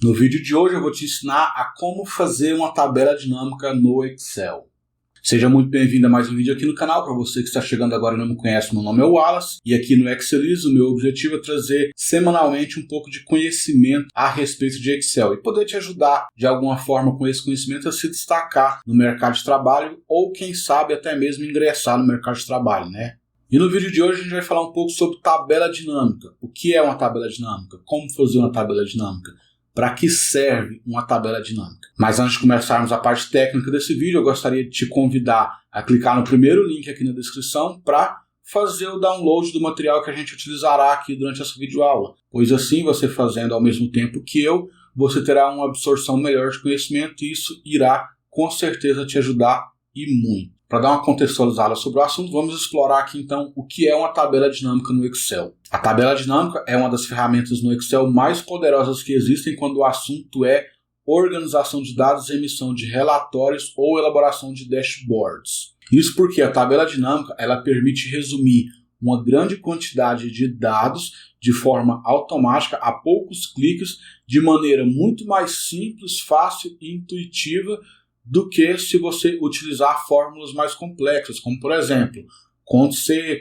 No vídeo de hoje eu vou te ensinar a como fazer uma tabela dinâmica no Excel. Seja muito bem-vindo a mais um vídeo aqui no canal. Para você que está chegando agora e não me conhece, meu nome é Wallace e aqui no Excelize o meu objetivo é trazer semanalmente um pouco de conhecimento a respeito de Excel e poder te ajudar de alguma forma com esse conhecimento a se destacar no mercado de trabalho ou quem sabe até mesmo ingressar no mercado de trabalho, né? E no vídeo de hoje a gente vai falar um pouco sobre tabela dinâmica. O que é uma tabela dinâmica? Como fazer uma tabela dinâmica? Para que serve uma tabela dinâmica? Mas antes de começarmos a parte técnica desse vídeo, eu gostaria de te convidar a clicar no primeiro link aqui na descrição para fazer o download do material que a gente utilizará aqui durante essa videoaula. Pois assim, você fazendo ao mesmo tempo que eu, você terá uma absorção melhor de conhecimento e isso irá com certeza te ajudar e muito. Para dar uma contextualizada sobre o assunto, vamos explorar aqui então o que é uma tabela dinâmica no Excel. A tabela dinâmica é uma das ferramentas no Excel mais poderosas que existem quando o assunto é organização de dados, emissão de relatórios ou elaboração de dashboards. Isso porque a tabela dinâmica ela permite resumir uma grande quantidade de dados de forma automática a poucos cliques, de maneira muito mais simples, fácil e intuitiva do que se você utilizar fórmulas mais complexas, como por exemplo, conto C,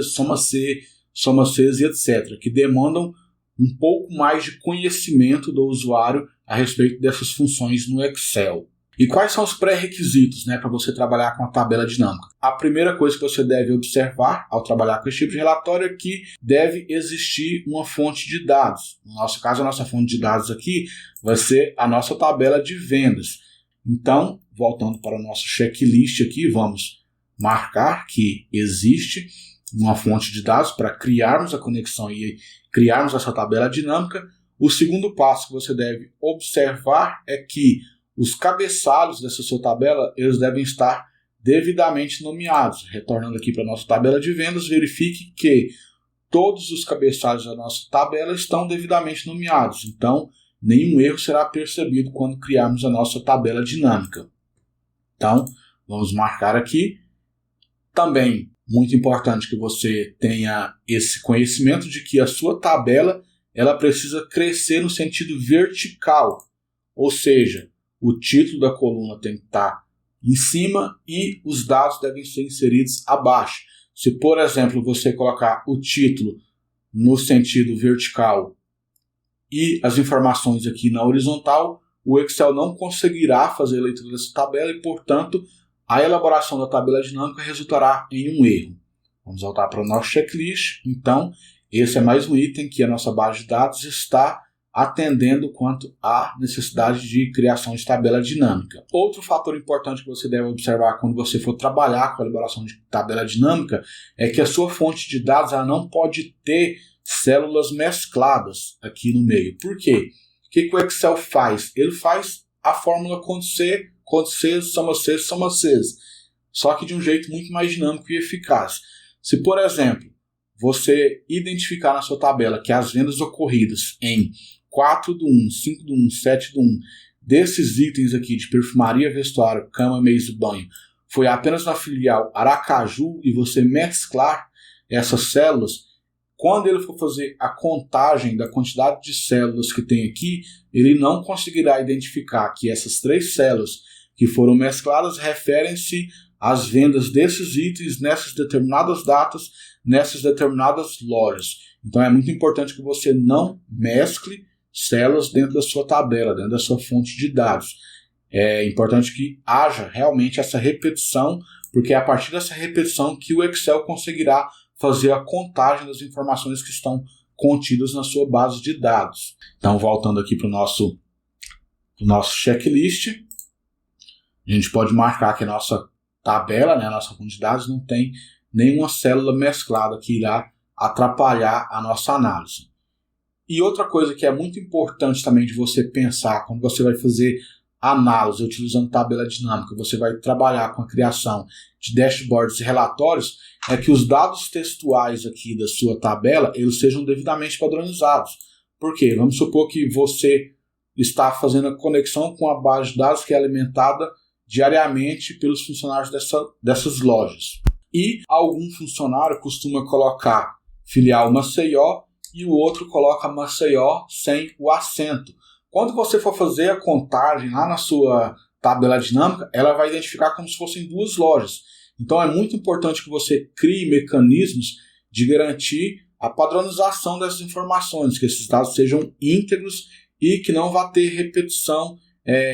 soma C, soma C e etc., que demandam um pouco mais de conhecimento do usuário a respeito dessas funções no Excel. E quais são os pré-requisitos, para você trabalhar com a tabela dinâmica? A primeira coisa que você deve observar ao trabalhar com esse tipo de relatório é que deve existir uma fonte de dados. No nosso caso, a nossa fonte de dados aqui vai ser a nossa tabela de vendas. Então, voltando para o nosso checklist aqui, vamos marcar que existe uma fonte de dados para criarmos a conexão e criarmos essa tabela dinâmica. O segundo passo que você deve observar é que os cabeçalhos dessa sua tabela eles devem estar devidamente nomeados. Retornando aqui para a nossa tabela de vendas, verifique que todos os cabeçalhos da nossa tabela estão devidamente nomeados. Então, nenhum erro será percebido quando criarmos a nossa tabela dinâmica. Então, vamos marcar aqui. Também, muito importante que você tenha esse conhecimento de que a sua tabela ela precisa crescer no sentido vertical. Ou seja, o título da coluna tem que estar em cima e os dados devem ser inseridos abaixo. Se, por exemplo, você colocar o título no sentido vertical e as informações aqui na horizontal, o Excel não conseguirá fazer a leitura dessa tabela e, portanto, a elaboração da tabela dinâmica resultará em um erro. Vamos voltar para o nosso checklist. Então, esse é mais um item que a nossa base de dados está atendendo quanto à necessidade de criação de tabela dinâmica. Outro fator importante que você deve observar quando você for trabalhar com a elaboração de tabela dinâmica é que a sua fonte de dados ela não pode ter células mescladas aqui no meio. Por quê? O que o Excel faz? Ele faz a fórmula conto C, soma C, só que de um jeito muito mais dinâmico e eficaz. Se, por exemplo, você identificar na sua tabela que as vendas ocorridas em 4/1, 5/1, 7/1, desses itens aqui de perfumaria, vestuário, cama, mesa e banho, foi apenas na filial Aracaju e você mesclar essas células, quando ele for fazer a contagem da quantidade de células que tem aqui, ele não conseguirá identificar que essas 3 células que foram mescladas referem-se às vendas desses itens nessas determinadas datas, nessas determinadas lojas. Então é muito importante que você não mescle células dentro da sua tabela, dentro da sua fonte de dados. É importante que haja realmente essa repetição, porque é a partir dessa repetição que o Excel conseguirá fazer a contagem das informações que estão contidas na sua base de dados. Então, voltando aqui para o nosso checklist, a gente pode marcar que a nossa tabela, a nossa fonte de dados, não tem nenhuma célula mesclada que irá atrapalhar a nossa análise. E outra coisa que é muito importante também de você pensar quando você vai fazer análise utilizando tabela dinâmica, você vai trabalhar com a criação de dashboards e relatórios, é que os dados textuais aqui da sua tabela eles sejam devidamente padronizados. Por quê? Vamos supor que você está fazendo a conexão com a base de dados que é alimentada diariamente pelos funcionários dessas lojas. E algum funcionário costuma colocar filial Maceió e o outro coloca Maceió sem o acento. Quando você for fazer a contagem lá na sua tabela dinâmica, ela vai identificar como se fossem duas lojas. Então é muito importante que você crie mecanismos de garantir a padronização dessas informações, que esses dados sejam íntegros e que não vá ter repetição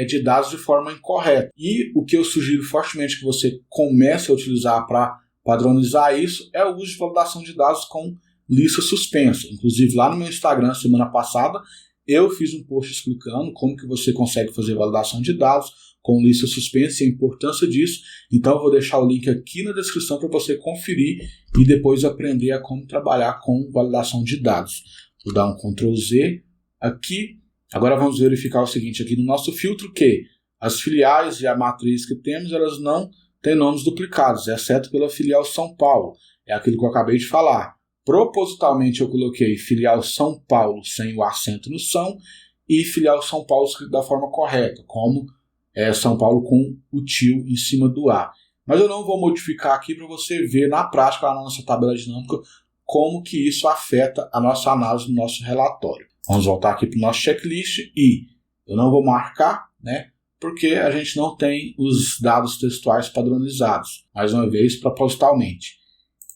de dados de forma incorreta. E o que eu sugiro fortemente que você comece a utilizar para padronizar isso é o uso de validação de dados com lista suspensa. Inclusive lá no meu Instagram, semana passada, eu fiz um post explicando como que você consegue fazer validação de dados com lista suspensa e a importância disso. Então eu vou deixar o link aqui na descrição para você conferir e depois aprender a como trabalhar com validação de dados. Vou dar um Ctrl Z aqui. Agora vamos verificar o seguinte aqui no nosso filtro, que as filiais e a matriz que temos, elas não têm nomes duplicados, exceto pela filial São Paulo. É aquilo que eu acabei de falar. Propositalmente eu coloquei filial São Paulo sem o acento no São e filial São Paulo escrito da forma correta, como São Paulo com o tio em cima do A. Mas eu não vou modificar aqui para você ver na prática, lá na nossa tabela dinâmica, como que isso afeta a nossa análise do nosso relatório. Vamos voltar aqui para o nosso checklist e eu não vou marcar, porque a gente não tem os dados textuais padronizados, mais uma vez, propositalmente.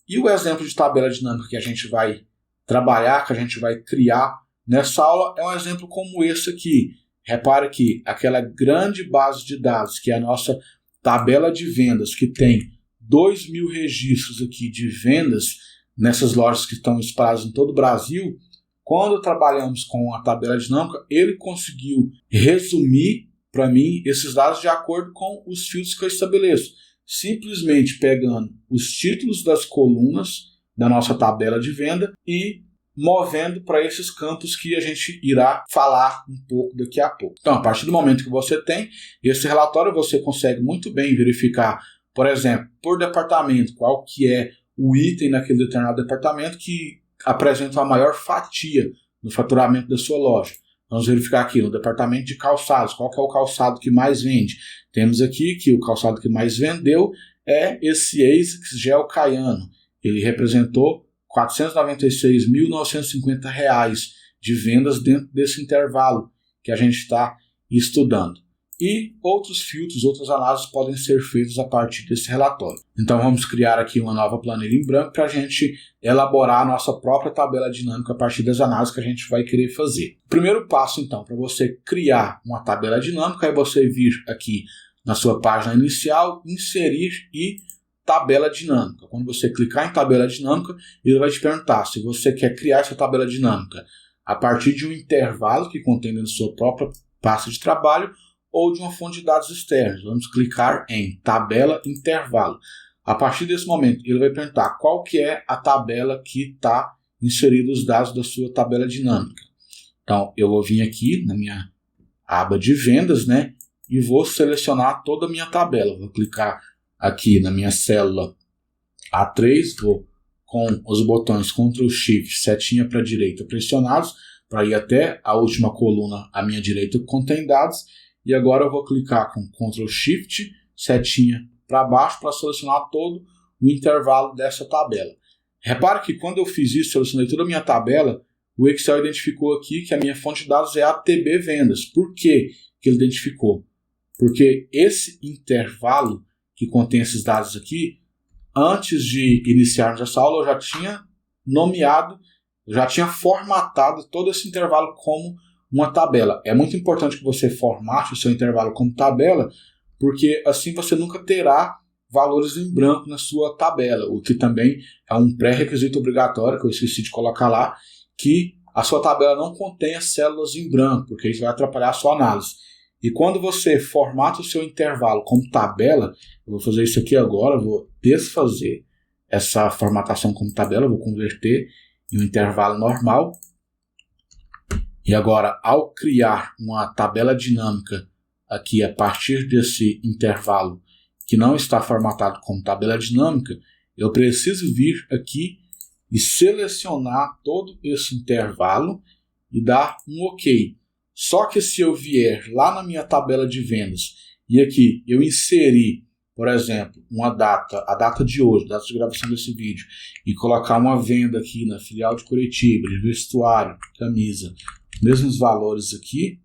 E o exemplo de tabela dinâmica que a gente vai trabalhar, que a gente vai criar nessa aula, é um exemplo como esse aqui. Repare que aquela grande base de dados, que é a nossa tabela de vendas, que tem 2.000 registros aqui de vendas nessas lojas que estão espalhadas em todo o Brasil. Quando trabalhamos com a tabela dinâmica, ele conseguiu resumir para mim esses dados de acordo com os filtros que eu estabeleço. Simplesmente pegando os títulos das colunas da nossa tabela de venda e movendo para esses campos que a gente irá falar um pouco daqui a pouco. Então, a partir do momento que você tem esse relatório, você consegue muito bem verificar, por exemplo, por departamento, qual que é o item naquele determinado departamento que apresenta a maior fatia no faturamento da sua loja. Vamos verificar aqui no departamento de calçados, qual que é o calçado que mais vende. Temos aqui que o calçado que mais vendeu é esse ASICS Gel Caiano. Ele representou R$ 496.950 de vendas dentro desse intervalo que a gente está estudando. E outros filtros, outras análises podem ser feitas a partir desse relatório. Então vamos criar aqui uma nova planilha em branco para a gente elaborar a nossa própria tabela dinâmica a partir das análises que a gente vai querer fazer. O primeiro passo, então, para você criar uma tabela dinâmica é você vir aqui na sua página inicial, inserir e tabela dinâmica. Quando você clicar em tabela dinâmica, ele vai te perguntar se você quer criar essa tabela dinâmica a partir de um intervalo que contém na sua própria pasta de trabalho ou de uma fonte de dados externos. Vamos clicar em tabela intervalo. A partir desse momento, ele vai perguntar qual que é a tabela que está inserida os dados da sua tabela dinâmica. Então, eu vou vir aqui na minha aba de vendas, e vou selecionar toda a minha tabela. Vou clicar aqui na minha célula A3, vou com os botões Ctrl Shift, setinha para a direita pressionados, para ir até a última coluna à minha direita que contém dados. E agora eu vou clicar com Ctrl Shift, setinha para baixo, para selecionar todo o intervalo dessa tabela. Repare que quando eu fiz isso, selecionei toda a minha tabela, o Excel identificou aqui que a minha fonte de dados é ATB Vendas. Por que ele identificou? Porque esse intervalo que contém esses dados aqui, antes de iniciarmos essa aula, eu já tinha nomeado, eu já tinha formatado todo esse intervalo como uma tabela. É muito importante que você formate o seu intervalo como tabela, porque assim você nunca terá valores em branco na sua tabela, o que também é um pré-requisito obrigatório, que eu esqueci de colocar lá, que a sua tabela não contenha células em branco, porque isso vai atrapalhar a sua análise. E quando você formata o seu intervalo como tabela, eu vou fazer isso aqui agora, vou desfazer essa formatação como tabela, vou converter em um intervalo normal. E agora, ao criar uma tabela dinâmica aqui a partir desse intervalo que não está formatado como tabela dinâmica, eu preciso vir aqui e selecionar todo esse intervalo e dar um OK. Só que se eu vier lá na minha tabela de vendas e aqui eu inserir, por exemplo, uma data, a data de hoje, data de gravação desse vídeo, e colocar uma venda aqui na filial de Curitiba, de vestuário, camisa, mesmos valores aqui,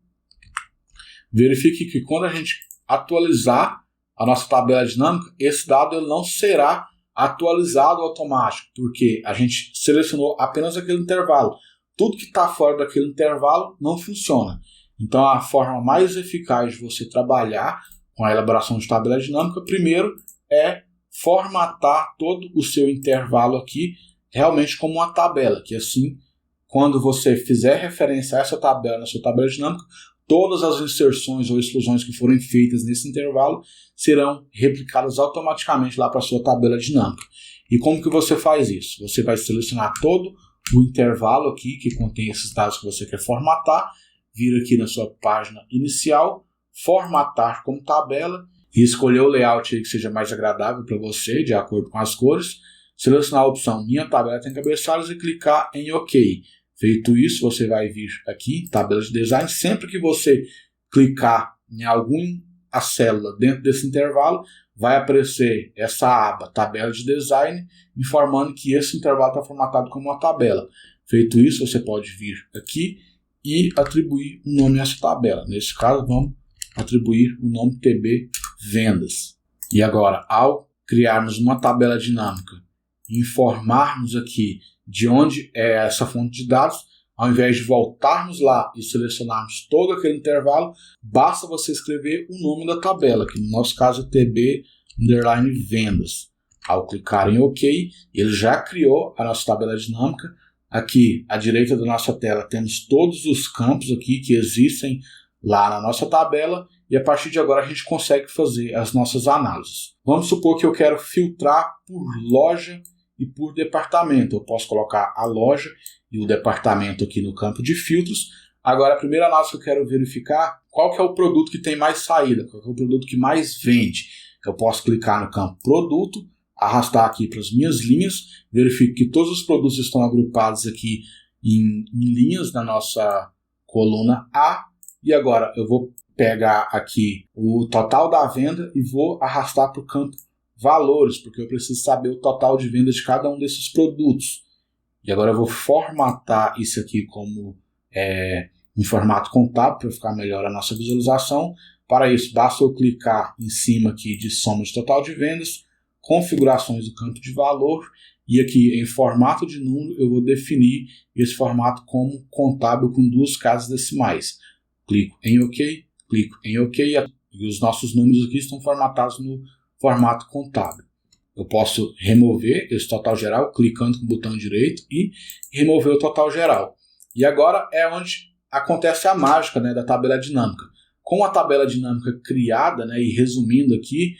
verifique que quando a gente atualizar a nossa tabela dinâmica, esse dado ele não será atualizado automático, porque a gente selecionou apenas aquele intervalo. Tudo que está fora daquele intervalo não funciona. Então, a forma mais eficaz de você trabalhar com a elaboração de tabela dinâmica, primeiro, é formatar todo o seu intervalo aqui realmente como uma tabela, que assim, quando você fizer referência a essa tabela na sua tabela dinâmica, todas as inserções ou exclusões que forem feitas nesse intervalo serão replicadas automaticamente lá para a sua tabela dinâmica. E como que você faz isso? Você vai selecionar todo o intervalo aqui que contém esses dados que você quer formatar, vir aqui na sua página inicial, formatar como tabela e escolher o layout aí que seja mais agradável para você, de acordo com as cores, selecionar a opção Minha Tabela tem cabeçalhos e clicar em OK. Feito isso, você vai vir aqui, tabela de design. Sempre que você clicar em alguma célula dentro desse intervalo, vai aparecer essa aba, tabela de design, informando que esse intervalo está formatado como uma tabela. Feito isso, você pode vir aqui e atribuir um nome a essa tabela. Nesse caso, vamos atribuir o nome TB Vendas. E agora, ao criarmos uma tabela dinâmica, informarmos aqui de onde é essa fonte de dados, ao invés de voltarmos lá e selecionarmos todo aquele intervalo, basta você escrever o nome da tabela, que no nosso caso é TB_Vendas. Ao clicar em OK, ele já criou a nossa tabela dinâmica. Aqui à direita da nossa tela temos todos os campos aqui que existem lá na nossa tabela, e a partir de agora a gente consegue fazer as nossas análises. Vamos supor que eu quero filtrar por loja e por departamento. Eu posso colocar a loja e o departamento aqui no campo de filtros. Agora, a primeira análise que eu quero verificar, qual que é o produto que tem mais saída, qual que é o produto que mais vende. Eu posso clicar no campo produto, arrastar aqui para as minhas linhas, verifico que todos os produtos estão agrupados aqui em linhas na nossa coluna A, e agora eu vou pegar aqui o total da venda e vou arrastar para o campo valores, porque eu preciso saber o total de venda de cada um desses produtos. E agora eu vou formatar isso aqui como em formato contábil, para ficar melhor a nossa visualização. Para isso, basta eu clicar em cima aqui de soma de total de vendas, configurações do campo de valor, e aqui em formato de número eu vou definir esse formato como contábil com 2 casas decimais. Clico em OK, e os nossos números aqui estão formatados no formato contábil. Eu posso remover esse total geral clicando com o botão direito e remover o total geral. E agora é onde acontece a mágica, né, da tabela dinâmica. Com a tabela dinâmica criada, né, e resumindo aqui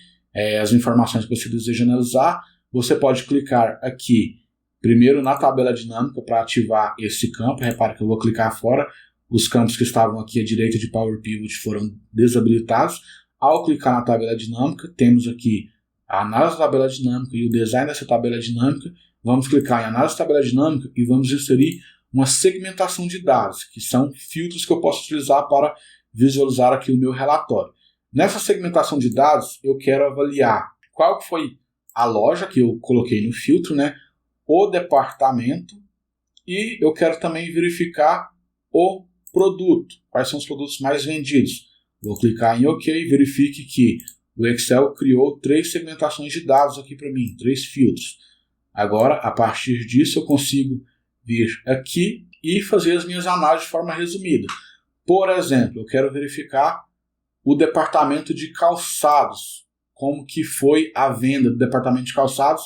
as informações que você deseja analisar, você pode clicar aqui primeiro na tabela dinâmica para ativar esse campo. Repare que eu vou clicar fora, os campos que estavam aqui à direita de Power Pivot foram desabilitados. Ao clicar na tabela dinâmica, temos aqui a análise da tabela dinâmica e o design dessa tabela dinâmica. Vamos clicar em análise da tabela dinâmica e vamos inserir uma segmentação de dados, que são filtros que eu posso utilizar para visualizar aqui o meu relatório. Nessa segmentação de dados, eu quero avaliar qual foi a loja que eu coloquei no filtro, né, o departamento, e eu quero também verificar o produto, quais são os produtos mais vendidos. Vou clicar em OK, verifique que o Excel criou 3 segmentações de dados aqui para mim, 3 filtros. Agora, a partir disso, eu consigo vir aqui e fazer as minhas análises de forma resumida. Por exemplo, eu quero verificar o departamento de calçados, como que foi a venda do departamento de calçados,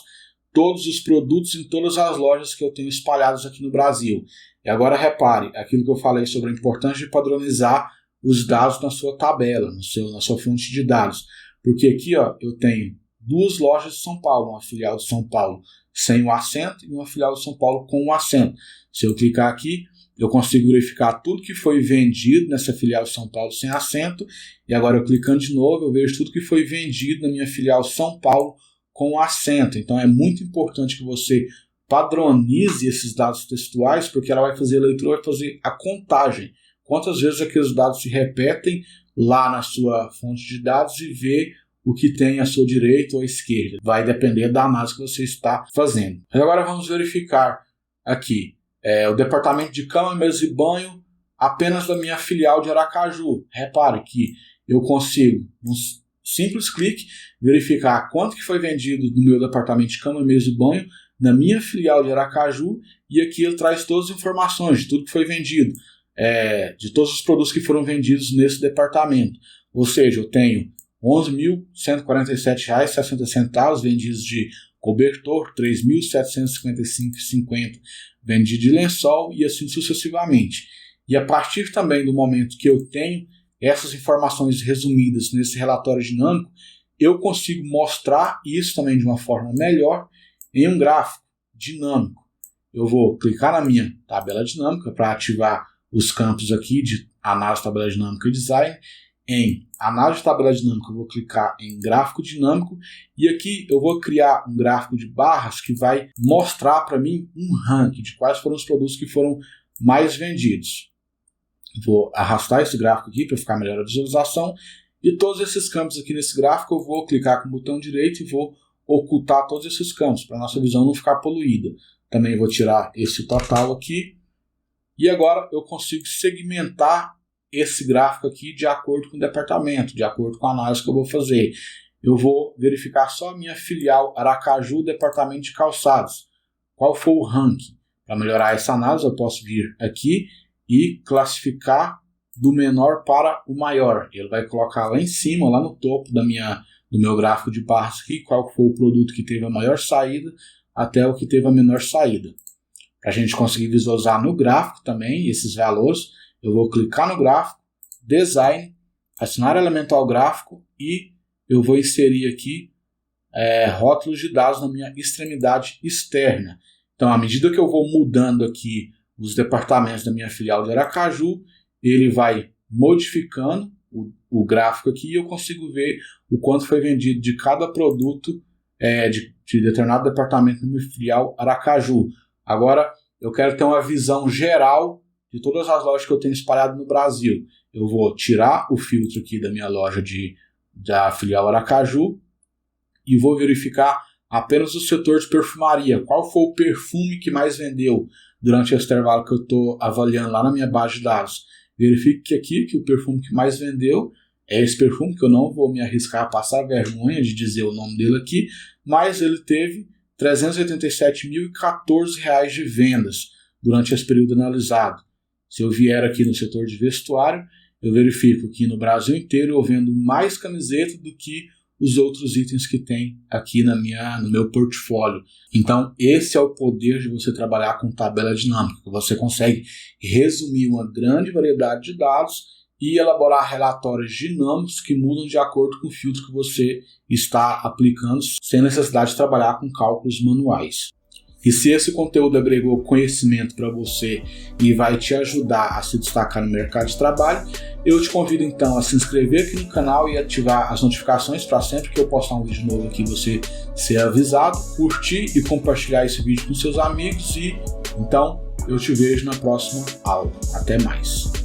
todos os produtos em todas as lojas que eu tenho espalhados aqui no Brasil. E agora repare, aquilo que eu falei sobre a importância de padronizar os dados na sua tabela, na sua fonte de dados. Porque aqui ó, eu tenho 2 lojas de São Paulo, uma filial de São Paulo sem o acento e uma filial de São Paulo com o acento. Se eu clicar aqui, eu consigo verificar tudo que foi vendido nessa filial de São Paulo sem acento, e agora eu clicando de novo, eu vejo tudo que foi vendido na minha filial São Paulo com acento. Então é muito importante que você padronize esses dados textuais, porque ela vai fazer a leitura, vai fazer a contagem. Quantas vezes aqueles dados se repetem lá na sua fonte de dados e ver o que tem à sua direita ou à esquerda. Vai depender da análise que você está fazendo. Agora vamos verificar aqui o departamento de cama, mesa e banho, apenas da minha filial de Aracaju. Repare que eu consigo, num simples clique, verificar quanto que foi vendido no meu departamento de cama, mesa e banho, na minha filial de Aracaju, e aqui ele traz todas as informações de tudo que foi vendido, de todos os produtos que foram vendidos nesse departamento. Ou seja, eu tenho R$ 11.147,60 vendidos de cobertor, R$ 3.755,50 vendido de lençol e assim sucessivamente. E a partir também do momento que eu tenho essas informações resumidas nesse relatório dinâmico, eu consigo mostrar isso também de uma forma melhor em um gráfico dinâmico. Eu vou clicar na minha tabela dinâmica para ativar os campos aqui de análise de tabela dinâmica e design. Em análise de tabela dinâmica eu vou clicar em gráfico dinâmico e aqui eu vou criar um gráfico de barras que vai mostrar para mim um ranking de quais foram os produtos que foram mais vendidos. Vou arrastar esse gráfico aqui para ficar melhor a visualização e todos esses campos aqui nesse gráfico eu vou clicar com o botão direito e vou ocultar todos esses campos para a nossa visão não ficar poluída. Também vou tirar esse total aqui e agora eu consigo segmentar esse gráfico aqui de acordo com o departamento, de acordo com a análise que eu vou fazer. Eu vou verificar só a minha filial Aracaju, departamento de calçados. Qual foi o ranking? Para melhorar essa análise eu posso vir aqui e classificar do menor para o maior. Ele vai colocar lá em cima, lá no topo do meu gráfico de barras aqui, qual foi o produto que teve a maior saída até o que teve a menor saída. Para a gente conseguir visualizar no gráfico também esses valores, eu vou clicar no gráfico, Design, adicionar elemento ao gráfico e eu vou inserir aqui rótulos de dados na minha extremidade externa. Então, à medida que eu vou mudando aqui os departamentos da minha filial de Aracaju, ele vai modificando o gráfico aqui e eu consigo ver o quanto foi vendido de cada produto de determinado departamento da minha filial Aracaju. Agora, eu quero ter uma visão geral de todas as lojas que eu tenho espalhado no Brasil. Eu vou tirar o filtro aqui da minha loja da filial Aracaju e vou verificar apenas o setor de perfumaria. Qual foi o perfume que mais vendeu durante esse intervalo que eu estou avaliando lá na minha base de dados? Verifique que aqui que o perfume que mais vendeu é esse perfume, que eu não vou me arriscar a passar vergonha de dizer o nome dele aqui, mas ele teve R$ 387.014 de vendas durante esse período analisado. Se eu vier aqui no setor de vestuário, eu verifico que no Brasil inteiro eu vendo mais camiseta do que os outros itens que tem aqui no meu portfólio. Então, esse é o poder de você trabalhar com tabela dinâmica. Você consegue resumir uma grande variedade de dados e elaborar relatórios dinâmicos que mudam de acordo com o filtro que você está aplicando, sem necessidade de trabalhar com cálculos manuais. E se esse conteúdo agregou conhecimento para você e vai te ajudar a se destacar no mercado de trabalho, eu te convido então a se inscrever aqui no canal e ativar as notificações para sempre que eu postar um vídeo novo aqui você ser avisado, curtir e compartilhar esse vídeo com seus amigos e então eu te vejo na próxima aula. Até mais!